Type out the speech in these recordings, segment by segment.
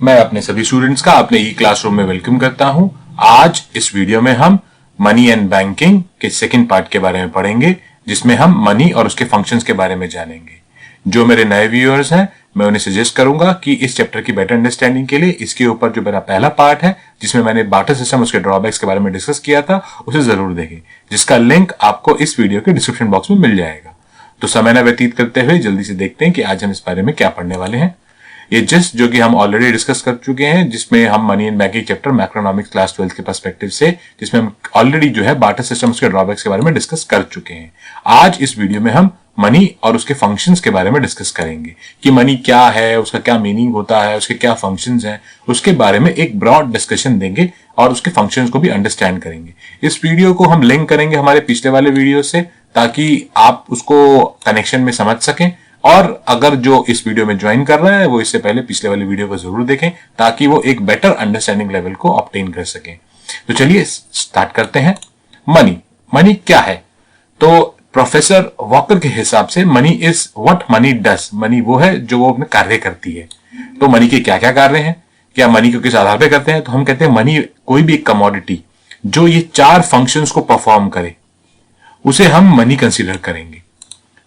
मैं अपने सभी स्टूडेंट्स का अपने ई क्लासरूम में वेलकम करता हूं। आज इस वीडियो में हम मनी एंड बैंकिंग के सेकंड पार्ट के बारे में पढ़ेंगे, जिसमें हम मनी और उसके फंक्शंस के बारे में जानेंगे। जो मेरे नए व्यूअर्स हैं, मैं उन्हें सजेस्ट करूंगा कि इस चैप्टर की बेटर अंडरस्टैंडिंग के लिए इसके ऊपर जो मेरा पहला पार्ट है, जिसमें मैंने बार्टर सिस्टम उसके ड्रॉबैक्स के बारे में डिस्कस किया था, उसे जरूर देखें, जिसका लिंक आपको इस वीडियो के डिस्क्रिप्शन बॉक्स में मिल जाएगा। तो समय न व्यतीत करते हुए जल्दी से देखते हैं कि आज हम इस बारे में क्या पढ़ने वाले हैं। ये जस्ट जो कि हम ऑलरेडी डिस्कस कर चुके हैं, जिसमें हम money and banking chapter macroeconomics class 12 के पर्सपेक्टिव से, जिसमें हम ऑलरेडी जो है बार्टर सिस्टम्स के ड्रॉबैक्स के बारे में डिस्कस कर चुके हैं। आज इस वीडियो में हम मनी और उसके फंक्शंस के बारे में डिस्कस करेंगे कि मनी क्या है, उसका क्या मीनिंग होता है, उसके क्या फंक्शंस हैं, उसके बारे में एक ब्रॉड डिस्कशन देंगे और उसके फंक्शंस को भी अंडरस्टैंड करेंगे। इस वीडियो को हम लिंक करेंगे हमारे पिछले वाले वीडियो से, ताकि आप उसको कनेक्शन में समझ सकें। और अगर जो इस वीडियो में ज्वाइन कर रहे हैं वो इससे पहले पिछले वाले वीडियो को जरूर देखें, ताकि वो एक बेटर अंडरस्टैंडिंग लेवल को ऑब्टेन कर सकें। तो चलिए स्टार्ट करते हैं। मनी क्या है? तो प्रोफेसर वॉकर के हिसाब से money is what money does. मनी वो है जो वो अपने कार्य करती है। तो मनी के क्या क्या कार्य हैं, क्या मनी को किस आधार पे करते हैं? तो हम कहते हैं मनी कोई भी एक कमोडिटी जो ये 4 फंक्शंस को परफॉर्म करे, उसे हम मनी कंसीडर करेंगे।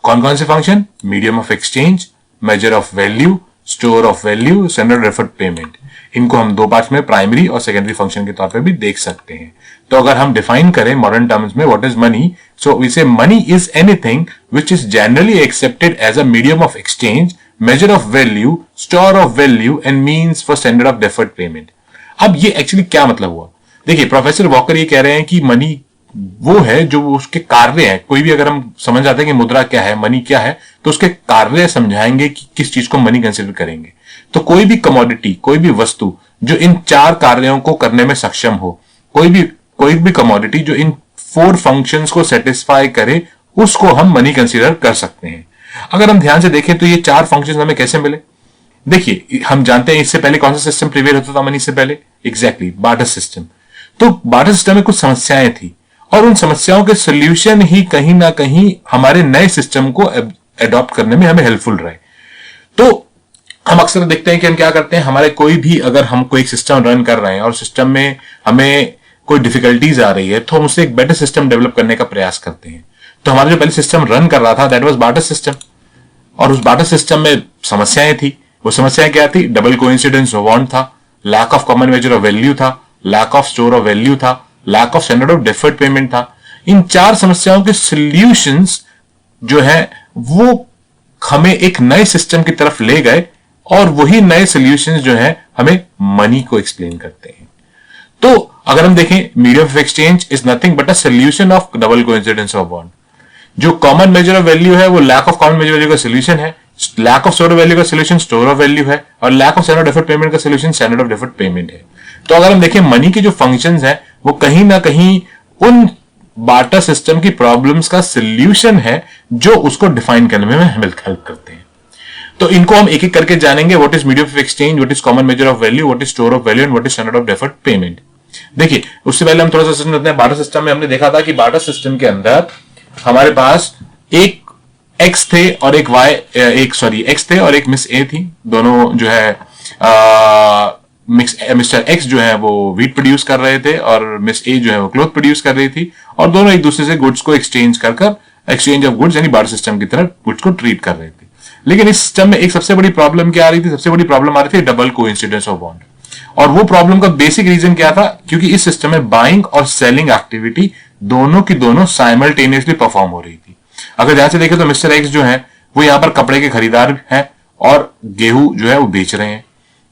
कौन कौन से function? Medium of exchange, measure of value, store of value, standard deferred payment. इनको हम 2 पार्ट्स में प्राइमरी और सेकेंडरी फंक्शन के तौर पे भी देख सकते हैं। तो अगर हम डिफाइन करें मॉडर्न टर्म्स में what is money, so we say money is anything which is generally accepted as a medium of exchange, measure of value, store of value and means for standard of deferred payment. अब ये actually क्या मतलब हुआ? देखिए, professor walker ये कह रहे हैं कि मनी वो है जो उसके कार्य है। कोई भी अगर हम समझ जाते हैं कि मुद्रा क्या है, मनी क्या है, तो उसके कार्य समझाएंगे कि किस चीज को मनी कंसिडर करेंगे। तो कोई भी कमोडिटी, कोई भी वस्तु जो इन 4 कार्यों को करने में सक्षम हो, कोई भी कमोडिटी जो इन 4 फंक्शंस को सेटिस्फाई करे, उसको हम मनी कंसिडर कर सकते हैं। अगर हम ध्यान से देखें तो ये 4 फंक्शंस हमें कैसे मिले? देखिए, हम जानते हैं इससे पहले कौन सा सिस्टम प्रिवेल होता था मनी से पहले? Exactly, barter system. तो बार्टर सिस्टम में कुछ समस्याएं थी और उन समस्याओं के सोल्यूशन ही कहीं ना कहीं हमारे नए सिस्टम को अडॉप्ट करने में हमें हेल्पफुल रहे। तो हम अक्सर देखते हैं कि हम क्या करते हैं, हमारे कोई भी अगर हम कोई एक सिस्टम रन कर रहे हैं और सिस्टम में हमें कोई डिफिकल्टीज आ रही है, तो हम उससे एक बेटर सिस्टम डेवलप करने का प्रयास करते हैं। तो हमारा जो पहले सिस्टम रन कर रहा था दैट वाज बार्टर सिस्टम, और उस बार्टर सिस्टम में समस्याएं थी। वो समस्याएं क्या थी? डबल कोइंसिडेंस वांट था, lack of common measure of value था, lack of store of value था, lack of standard of deferred payment था। इन 4 समस्याओं के सॉल्यूशंस जो है वो हमें एक नए सिस्टम की तरफ ले गए, और वही नए सॉल्यूशंस जो है हमें मनी को एक्सप्लेन करते हैं। तो अगर हम देखें, medium of exchange is nothing but a solution of double coincidence of want. जो कॉमन मेजर ऑफ वैल्यू है वो lack of common measure value का सॉल्यूशन है, lack of store of value का सॉल्यूशन स्टोर ऑफ वैल्यू है, और lack of standard of deferred payment का solution standard of deferred payment है। तो अगर हम देखें, मनी के जो फंक्शंस हैं वो कहीं ना कहीं उन बार्टर सिस्टम की प्रॉब्लम्स का सॉल्यूशन है जो उसको डिफाइन करने में हमें हेल्प करते हैं। तो इनको हम एक एक करके जानेंगे। What is medium of exchange, what is common measure of value, what is store of value and what is standard of deferred payment. देखिए, उससे पहले हम थोड़ा सा समझते हैं। बार्टर सिस्टम में हमने देखा था कि बार्टर सिस्टम के अंदर हमारे पास एक एक्स थे और एक वाई, एक्स थे और एक मिस ए थी। दोनों जो है मिस्टर एक्स जो है वो व्हीट प्रोड्यूस कर रहे थे और मिस ए जो है वो क्लॉथ प्रोड्यूस कर रही थी, और दोनों एक दूसरे से गुड्स को एक्सचेंज एक्सचेंज ऑफ गुड्स यानी बार्टर सिस्टम की तरह गुड्स को ट्रीट कर रहे थे। लेकिन इस सिस्टम में एक सबसे बड़ी प्रॉब्लम क्या आ रही थी? सबसे बड़ी प्रॉब्लम आ रही थी डबल कोइंसिडेंस ऑफ वांट। और वो प्रॉब्लम का बेसिक रीजन क्या था? क्योंकि इस सिस्टम में बाइंग और सेलिंग एक्टिविटी दोनों की दोनों साइमल्टेनियसली परफॉर्म हो रही थी। अगर ध्यान से देखें तो मिस्टर एक्स जो है वो यहां पर कपड़े के खरीदार हैं और गेहूं जो है वो बेच रहे हैं,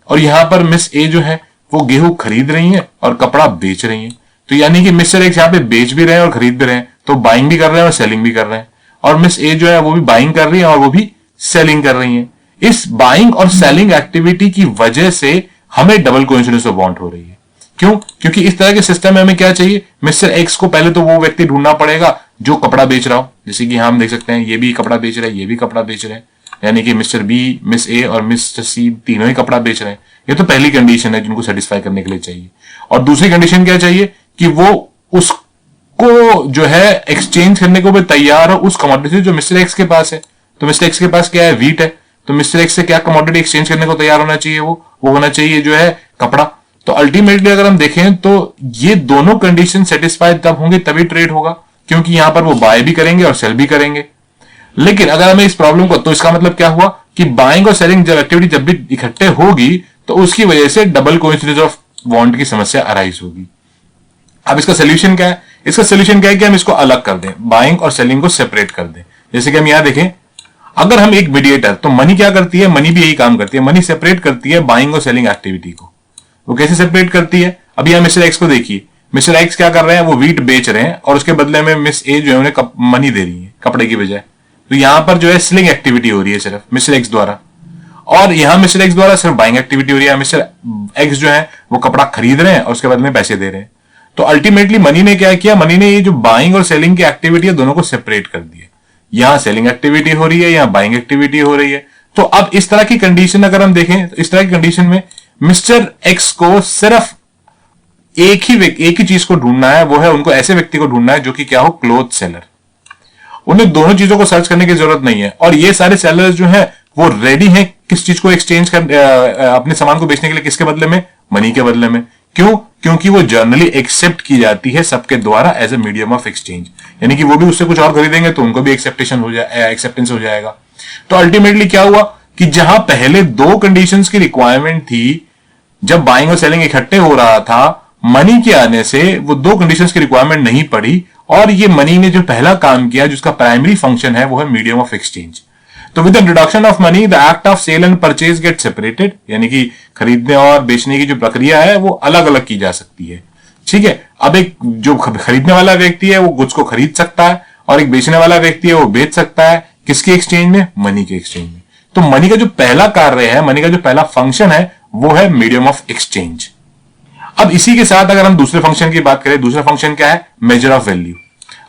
और यहां पर मिस ए जो है वो गेहूं खरीद रही है और कपड़ा बेच रही है। तो यानी कि मिस्टर एक्स यहाँ पे बेच भी रहे हैं और खरीद भी रहे हैं, तो बाइंग भी कर रहे हैं और सेलिंग भी कर रहे हैं, और मिस ए जो है वो भी बाइंग कर रही है और वो भी सेलिंग कर रही है। इस बाइंग और सेलिंग एक्टिविटी की वजह से हमें डबल कोइंसिडेंस ऑफ वांट हो रही है। क्यों? क्योंकि इस तरह के सिस्टम में हमें क्या चाहिए? मिस्टर एक्स को पहले तो वो व्यक्ति ढूंढना पड़ेगा जो कपड़ा बेच रहा हो। जैसे कि हम देख सकते हैं, ये भी कपड़ा बेच रहे हैं, ये भी कपड़ा बेच रहे हैं, यानी कि मिस्टर बी, मिस ए और मिस्टर सी तीनों ही कपड़ा बेच रहे हैं। ये तो पहली कंडीशन है जिनको सेटिस्फाई करने के लिए चाहिए। और दूसरी कंडीशन क्या चाहिए? कि वो उसको जो है एक्सचेंज करने को भी तैयार हो उस कमोडिटी जो मिस्टर एक्स के पास है। तो मिस्टर एक्स के पास क्या है? व्हीट है। तो मिस्टर एक्स से क्या कमोडिटी एक्सचेंज करने को तैयार होना चाहिए? वो होना चाहिए जो है कपड़ा। तो अल्टीमेटली अगर हम देखें तो ये दोनों कंडीशन सेटिस्फाइड तब होंगे तभी ट्रेड होगा, क्योंकि यहां पर वो बाय भी करेंगे और सेल भी करेंगे। लेकिन अगर हमें इस प्रॉब्लम को, तो इसका मतलब क्या हुआ कि बाइंग और सेलिंग जब एक्टिविटी जब भी इकट्ठे होगी तो उसकी वजह से डबल कोइंसिडेंस ऑफ वांट की समस्या अराइज होगी। अब इसका सोल्यूशन क्या है? इसका सोल्यूशन क्या है कि हम इसको अलग कर दें, बाइंग और सेलिंग को सेपरेट कर दें। जैसे कि हम यहां देखें, अगर हम एक मीडिएटर, तो मनी क्या करती है? मनी भी यही काम करती है, मनी सेपरेट करती है बाइंग और सेलिंग एक्टिविटी को। वो कैसे सेपरेट करती है? अभी हम मिस्टर एक्स को देखिए, मिस्टर एक्स क्या कर रहे हैं? वो व्हीट बेच रहे हैं और उसके बदले में मिस ए जो है उन्हें मनी दे रही है कपड़े की बजाय। तो यहां पर जो है सेलिंग एक्टिविटी हो रही है सिर्फ मिस्टर एक्स द्वारा, और यहां मिस्टर एक्स द्वारा सिर्फ बाइंग एक्टिविटी हो रही है। मिस्टर एक्स जो है वो कपड़ा खरीद रहे हैं और उसके बदले में पैसे दे रहे हैं। तो अल्टीमेटली मनी ने क्या किया? मनी ने ये जो बाइंग और सेलिंग की एक्टिविटी है दोनों को सेपरेट कर दिया। यहां सेलिंग एक्टिविटी हो रही है, यहां बाइंग एक्टिविटी हो रही है। तो अब इस तरह की कंडीशन अगर हम देखें, तो इस तरह की कंडीशन में मिस्टर एक्स को सिर्फ एक ही चीज को ढूंढना है, वो है उनको ऐसे व्यक्ति को ढूंढना है जो कि क्या हो? Cloth seller. उन्हें दोनों चीजों को सर्च करने की जरूरत नहीं है, और ये सारे सेलर्स जो हैं वो रेडी हैं किस चीज को एक्सचेंज कर अपने सामान को बेचने के लिए, किसके बदले में? मनी के बदले में। क्यों? क्योंकि वो जनरली एक्सेप्ट की जाती है सबके द्वारा as a medium of exchange, यानी कि वो भी उससे कुछ और खरीदेंगे तो उनको भी एक्सेप्टेंस हो जाएगा। तो अल्टीमेटली क्या हुआ कि जहां पहले दो कंडीशंस की रिक्वायरमेंट थी, जब बाइंग और सेलिंग इकट्ठे हो रहा था, मनी के आने से वो दो कंडीशंस की रिक्वायरमेंट नहीं पड़ी, और ये मनी ने जो पहला काम किया जिसका प्राइमरी फंक्शन है वो है मीडियम ऑफ एक्सचेंज। तो with the introduction of money the act of sale and purchase get separated, यानी कि खरीदने और बेचने की जो प्रक्रिया है वो अलग अलग की जा सकती है। ठीक है, अब एक जो खरीदने वाला व्यक्ति है वो गुड्स को खरीद सकता है, और एक बेचने वाला व्यक्ति है वो बेच सकता है। किसके एक्सचेंज में? मनी के एक्सचेंज में। तो मनी का जो पहला कार्य है, मनी का जो पहला फंक्शन है वो है मीडियम ऑफ एक्सचेंज। अब इसी के साथ अगर हम दूसरे फंक्शन की बात करें, दूसरा फंक्शन क्या है? Major of value.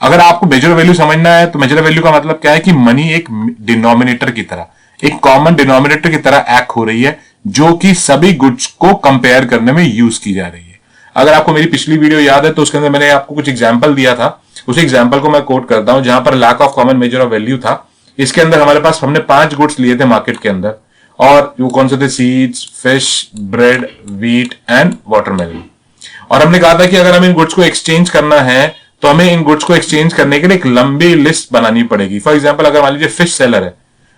अगर आपको मेजर वैल्यू समझना है तो मेजर वैल्यू का मतलब क्या है कि मनी एक डिनोमिनेटर की तरह, एक कॉमन डिनोमिनेटर की तरह एक्ट हो रही है, जो कि सभी गुड्स को कंपेयर करने में यूज की जा रही है। अगर आपको मेरी पिछली वीडियो याद है तो उसके अंदर मैंने आपको कुछ एग्जाम्पल दिया था, उस एग्जाम्पल को मैं कोट करता हूं, जहां पर lack of common measure of value था। इसके अंदर हमारे पास हमने 5 गुड्स लिए थे मार्केट के अंदर, और वो कौन से थे? Seeds, fish, bread, wheat and watermelon. और हमने कहा था कि अगर हमें इन गुड्स को एक्सचेंज करना है तो हमें इन गुड्स को एक्सचेंज करने के लिए एक लंबी लिस्ट बनानी पड़ेगी। फॉर एग्जांपल, अगर मान लीजिए फिश सेलर है,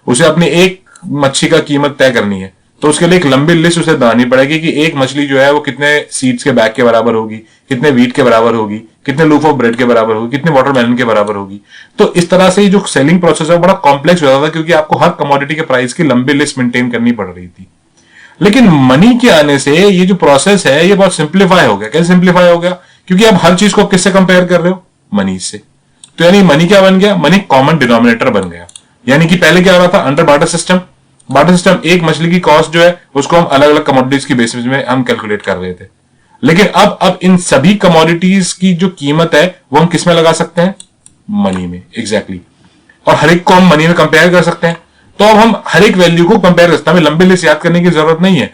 उसे अपनी एक मच्छी का कीमत तय करनी है, तो उसके लिए एक लंबी लिस्ट उसे बनानी पड़ेगी कि एक मछली जो है वो कितने सीड्स के बैग के बराबर होगी, कितने व्हीट के बराबर होगी, कितने लूफ ऑफ ब्रेड के बराबर होगी, कितने वाटरमेलन के बराबर होगी। तो इस तरह से जो सेलिंग प्रोसेस है वो बड़ा कॉम्प्लेक्स हो जाता था, क्योंकि आपको हर कमोडिटी के प्राइस की लंबी लिस्ट मेंटेन करनी पड़ रही थी। लेकिन मनी के आने से ये जो प्रोसेस है ये बहुत सिंप्लीफाई हो गया। कैसे सिंप्लीफाई हो गया? क्योंकि अब हर चीज को किससे कंपेयर कर रहे हो? मनी से। तो यानी मनी क्या बन गया? मनी कॉमन डिनोमिनेटर बन गया। यानी कि पहले क्या हो रहा था? Under barter system, barter system एक मछली की कॉस्ट जो है उसको हम अलग अलग कमोडिटीज की बेसिस में हम कैलकुलेट कर रहे थे। लेकिन अब इन सभी कमोडिटीज की जो कीमत है वो हम किस में लगा सकते हैं? मनी में। एग्जैक्टली। और हर एक को हम मनी में कंपेयर कर सकते हैं। तो अब हम हर एक वैल्यू को कंपेयर कर सकते हैं, हमें लंबी लिस्ट याद करने की जरूरत नहीं है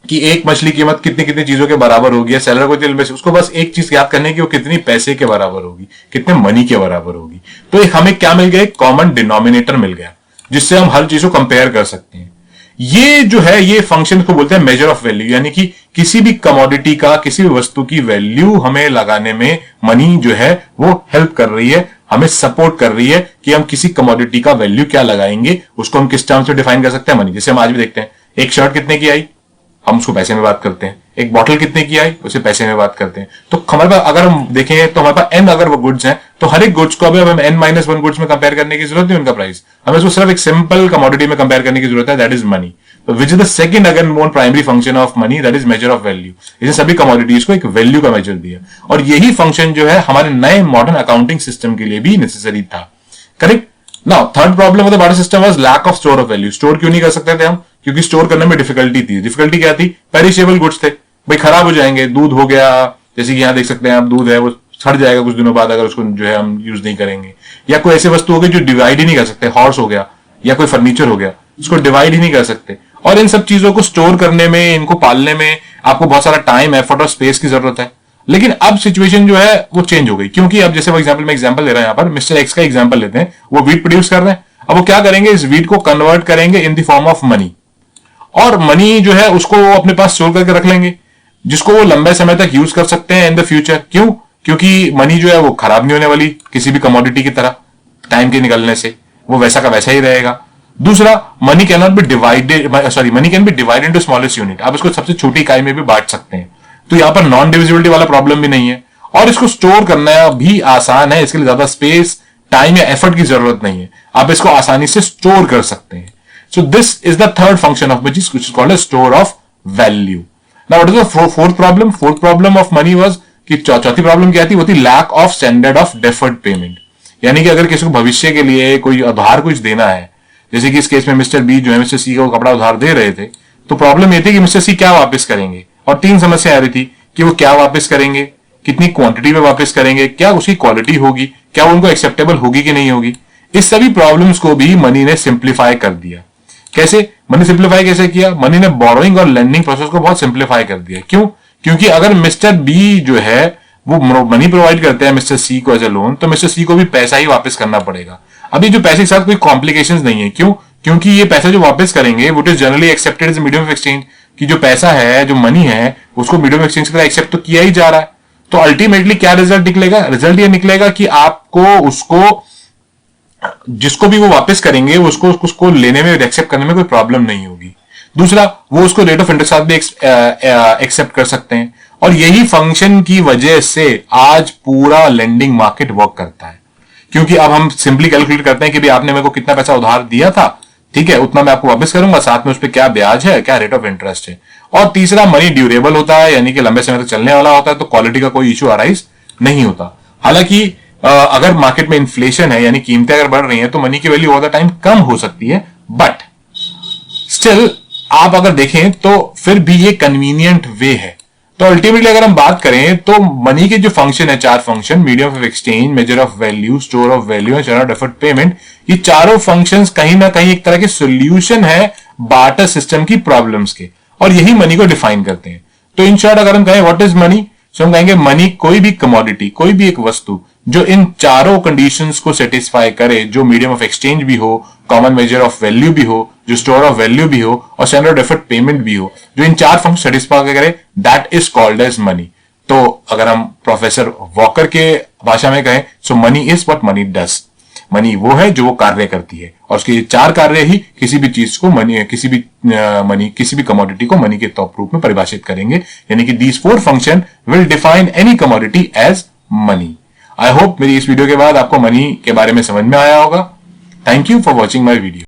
कि एक मछली कीमत कितनी कितनी चीजों के बराबर होगी, या सेलर को उसको बस एक चीज याद करने की वो कितनी पैसे के बराबर होगी, कितने मनी के बराबर होगी। तो हमें क्या मिल गया? एक कॉमन डिनोमिनेटर मिल गया जिससे हम हर चीज को कंपेयर कर सकते हैं। ये जो है ये फंक्शन को बोलते हैं मेजर ऑफ वैल्यू, यानी कि किसी भी कमोडिटी का, किसी भी वस्तु की वैल्यू हमें लगाने में मनी जो है वो हेल्प कर रही है, हमें सपोर्ट कर रही है कि हम किसी कमोडिटी का वैल्यू क्या लगाएंगे, उसको हम किस टर्म से डिफाइन कर सकते हैं? मनी। जैसे हम आज भी देखते हैं, एक शर्ट कितने की आई, हम उसको पैसे में बात करते हैं। एक बॉटल कितने की आई, उसे पैसे में बात करते हैं। तो हमारे पास अगर हम देखें तो हमारे पास n अगर वो गुड्स हैं तो हर एक गुड्स को अब हम n-1 गुड्स में कंपेयर करने की जरूरत नहीं, उनका प्राइस हमें उसको सिर्फ एक सिंपल कमोडिटी में कंपेयर करने की जरूरत है, दैट इज मनी। तो which is the second again more primary function of money, that is measure of value. इसे सभी कमोडिटीज को एक वैल्यू का मेजर दिया, और यही फंक्शन जो है हमारे नए मॉडर्न अकाउंटिंग सिस्टम के लिए भी नेसेसरी था। Correct. Now third problem of the barter system was lack of store of value. Store क्यों नहीं कर सकते थे हम? क्योंकि स्टोर करने में डिफिकल्टी थी। डिफिकल्टी क्या थी? पेरिशेबल गुड्स थे, भाई खराब हो जाएंगे। दूध हो गया, जैसे कि यहां देख सकते हैं आप, दूध है वो सड़ जाएगा कुछ दिनों बाद अगर उसको जो है हम यूज नहीं करेंगे। या कोई ऐसी वस्तु हो गई जो डिवाइड ही नहीं कर सकते, हॉर्स हो गया या कोई फर्नीचर हो गया, उसको डिवाइड ही नहीं कर सकते। और इन सब चीजों को स्टोर करने में, इनको पालने में आपको बहुत सारा टाइम, एफर्ट और स्पेस की जरूरत है। लेकिन अब सिचुएशन जो है वो चेंज हो गई, क्योंकि अब जैसे वो एग्जांपल मैं एग्जांपल ले रहा हूं, यहाँ पर मिस्टर एक्स का एग्जांपल लेते हैं, वो व्हीट प्रोड्यूस कर रहे हैं। अब वो क्या करेंगे, इस वीट को कन्वर्ट करेंगे in the form of money, और मनी जो है उसको वो अपने पास स्टोर करके रख लेंगे, जिसको वो लंबे समय तक यूज कर सकते हैं इन द फ्यूचर। क्यों? क्योंकि मनी जो है वो खराब नहीं होने वाली किसी भी कमोडिटी की तरह, टाइम के निकलने से वो वैसा का वैसा ही रहेगा। दूसरा, money can not be divided, money can be divided into smallest unit, आप इसको सबसे छोटी इकाई में भी बांट सकते हैं, तो यहां पर नॉन डिविजिबिलिटी वाला प्रॉब्लम भी नहीं है, और इसको स्टोर करना भी आसान है, इसके लिए ज्यादा स्पेस, टाइम या एफर्ट की जरूरत नहीं है, आप इसको आसानी से स्टोर कर सकते हैं। So this is the third function of which is called a store of value. Now what is the fourth problem? Fourth problem of money was कि चौथी प्रॉब्लम क्या थी, वो थी lack of standard of deferred payment. यानी कि अगर किसी को भविष्य के लिए कोई उधार कुछ देना है, जैसे कि इस केस में मिस्टर बी जो है मिस्टर सी को कपड़ा उधार दे रहे थे, तो प्रॉब्लम ये थी कि मिस्टर सी क्या वापस करेंगे, और तीन समस्या आ रही थी कि वो क्या वापस करेंगे, कितनी क्वांटिटी में वापस करेंगे, क्या उसकी क्वालिटी होगी, क्या उनको एक्सेप्टेबल होगी कि नहीं होगी। इस सभी प्रॉब्लम्स को भी मनी ने सिंप्लीफाई कर दिया। कैसे मनी सिंप्लीफाई कैसे किया? मनी ने बोरोइंग और लेंडिंग प्रोसेस को बहुत सिंप्लीफाई कर दिया। क्यों? क्योंकि अगर मिस्टर बी जो है वो मनी प्रोवाइड करते हैं मिस्टर सी को एज ए लोन, तो मिस्टर सी को भी पैसा ही वापस करना पड़ेगा। अभी जो पैसे के साथ कोई कॉम्प्लिकेशंस नहीं है। क्यों? क्योंकि ये पैसा जो वापस करेंगे वो is generally accepted as medium of exchange, कि जो पैसा है, जो मनी है, उसको मीडियम ऑफ एक्सचेंज की तरह एक्सेप्ट तो किया ही जा रहा है। तो अल्टीमेटली क्या रिजल्ट निकलेगा? रिजल्ट ये निकलेगा कि आपको उसको, जिसको भी वो वापस करेंगे, उसको लेने में, एक्सेप्ट करने में कोई प्रॉब्लम नहीं होगी। दूसरा, वो उसको रेट ऑफ इंटरेस्ट भी एक्सेप्ट कर सकते हैं, और यही फंक्शन की वजह से आज पूरा लेंडिंग मार्केट वर्क करता है। क्योंकि अब हम सिंपली कैलकुलेट करते हैं कि भाई आपने मेरे को कितना पैसा उधार दिया था, ठीक है, उतना मैं आपको वापस करूंगा, साथ में उस पर क्या ब्याज है, क्या रेट ऑफ इंटरेस्ट है। और तीसरा, मनी ड्यूरेबल होता है, यानी कि लंबे समय तक चलने वाला होता है, तो क्वालिटी का कोई इश्यू अराइज नहीं होता। हालांकि अगर मार्केट में इन्फ्लेशन है, यानी कीमतें अगर बढ़ रही हैं, तो मनी की वैल्यू ओवर द टाइम कम हो सकती है, बट स्टिल आप अगर देखें तो फिर भी ये कन्वीनियंट वे है। तो अल्टीमेटली अगर हम बात करें तो मनी के जो फंक्शन है, चार function, medium of exchange, measure of value, store of value and channel of deferred payment, ये चारों फंक्शंस कहीं ना कहीं एक तरह के सॉल्यूशन है बार्टर सिस्टम की प्रॉब्लम्स के, और यही मनी को डिफाइन करते हैं। तो इन शॉर्ट अगर हम कहें व्हाट इज मनी, तो हम कहेंगे मनी कोई भी कमोडिटी, कोई भी एक वस्तु जो इन चारों कंडीशंस को सेटिस्फाई करे, जो मीडियम ऑफ एक्सचेंज भी हो, कॉमन मेजर ऑफ वैल्यू भी हो, जो स्टोर ऑफ वैल्यू भी हो, और स्टैंडर्ड ऑफ डेफर्ड पेमेंट भी हो, जो इन चार फंक्शन सेटिस्फाई करे, that is called as money. तो अगर हम प्रोफेसर वॉकर के भाषा में कहें, so money is what money does. मनी वो है जो वो कार्य करती है, और उसके ये चार कार्य ही किसी भी चीज को किसी भी कमोडिटी को मनी के रूप में परिभाषित करेंगे, यानी कि these four function will define any commodity as money. I hope मेरी इस वीडियो के बाद आपको मनी के बारे में समझ में आया होगा। Thank you for watching my video.